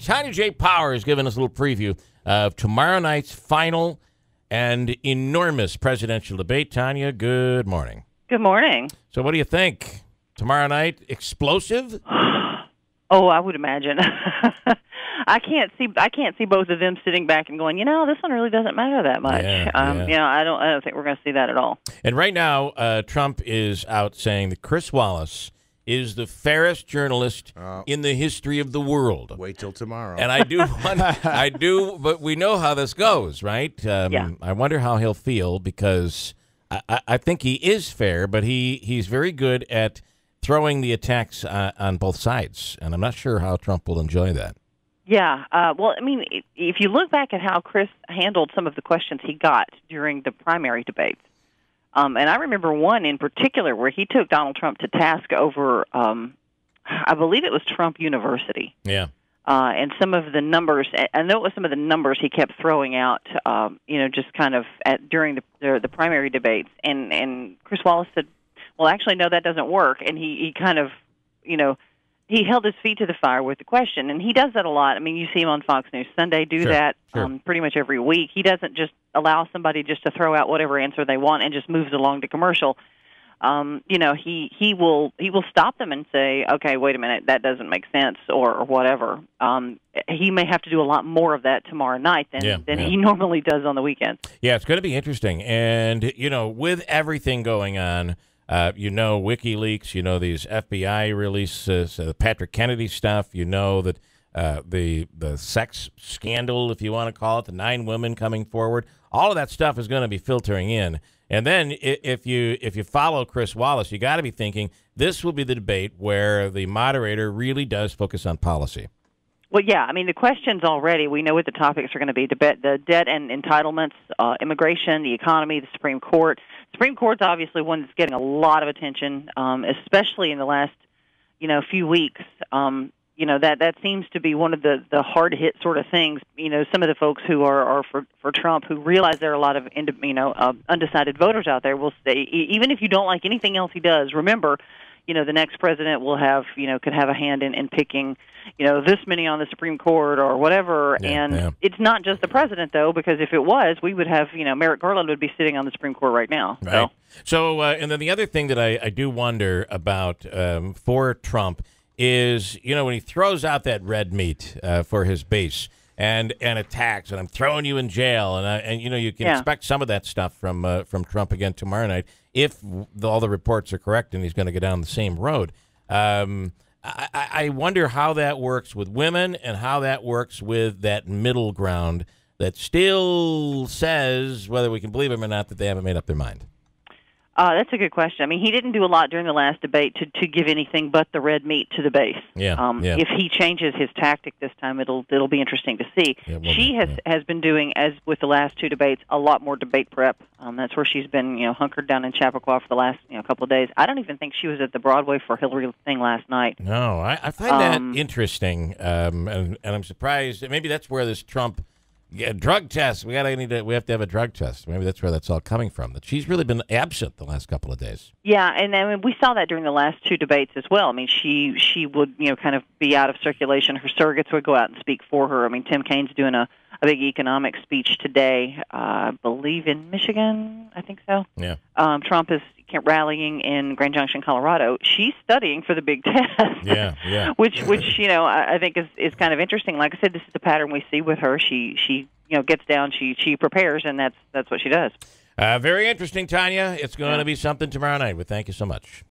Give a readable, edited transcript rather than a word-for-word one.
Tanya J. Power has given us a little preview of tomorrow night's final and enormous presidential debate. Tanya, good morning. Good morning. So what do you think? Tomorrow night, explosive? Oh, I would imagine. I can't see both of them sitting back and going, this one really doesn't matter that much. I don't think we're going to see that at all. And right now, Trump is out saying that Chris Wallace is the fairest journalist in the history of the world. Wait till tomorrow. And I do, but we know how this goes, right? I wonder how he'll feel, because I think he is fair, but he's very good at throwing the attacks on both sides, and I'm not sure how Trump will enjoy that. Yeah. Well, I mean, if you look back at how Chris handled some of the questions he got during the primary debates, and I remember one in particular where he took Donald Trump to task over, I believe it was Trump University. Yeah. And some of the numbers, I know it was some of the numbers he kept throwing out, just kind of during the primary debates. And Chris Wallace said, well, actually, no, that doesn't work. And he kind of, he held his feet to the fire with the question. And he does that a lot. I mean, you see him on Fox News Sunday do that pretty much every week. He doesn't just allow somebody just to throw out whatever answer they want and just moves along to commercial. He will stop them and say, okay, wait a minute, that doesn't make sense, or whatever. He may have to do a lot more of that tomorrow night than he normally does on the weekends. Yeah, it's going to be interesting. And, with everything going on, WikiLeaks, these FBI releases, Patrick Kennedy stuff, that the sex scandal, if you want to call it, the 9 women coming forward, all of that stuff is going to be filtering in. And then if you follow Chris Wallace, you got to be thinking this will be the debate where the moderator really does focus on policy. Well, yeah. I mean, the questions already, we know what the topics are going to be: the debt and entitlements, immigration, the economy, the Supreme Court. Supreme Court's obviously one that's getting a lot of attention, especially in the last, few weeks. That seems to be one of the hard-hit sort of things. Some of the folks who are for Trump, who realize there are a lot of undecided voters out there, will say, even if you don't like anything else he does, remember, the next president will have, could have a hand in picking, this many on the Supreme Court or whatever. It's not just the president, though, because if it was, we would have, Merrick Garland would be sitting on the Supreme Court right now. Right. So and then the other thing that I do wonder about for Trump is, when he throws out that red meat for his base and attacks, and I'm throwing you in jail, and you can expect some of that stuff from Trump again tomorrow night if all the reports are correct and he's going to go down the same road. I wonder how that works with women and how that works with that middle ground that still says, whether we can believe him or not, that they haven't made up their mind. That's a good question. I mean, he didn't do a lot during the last debate to give anything but the red meat to the base. If he changes his tactic this time, it'll be interesting to see. She has been doing, as with the last 2 debates, a lot more debate prep. That's where she's been, hunkered down in Chappaqua for the last couple of days. I don't even think she was at the Broadway for Hillary thing last night. No, I find that interesting, and I'm surprised. Maybe that's where this Trump. Yeah, drug test. We have to have a drug test. Maybe that's where that's all coming from. That she's really been absent the last couple of days. Yeah, and I mean, we saw that during the last 2 debates as well. I mean, she would kind of be out of circulation. Her surrogates would go out and speak for her. I mean, Tim Kaine's doing a big economic speech today, I believe in Michigan. I think so. Yeah. Trump is rallying in Grand Junction, Colorado. She's studying for the big test. Yeah. which I think is kind of interesting. Like I said, this is the pattern we see with her. She gets down, she prepares, and that's what she does. Very interesting, Tanya. It's going to be something tomorrow night. Well, thank you so much.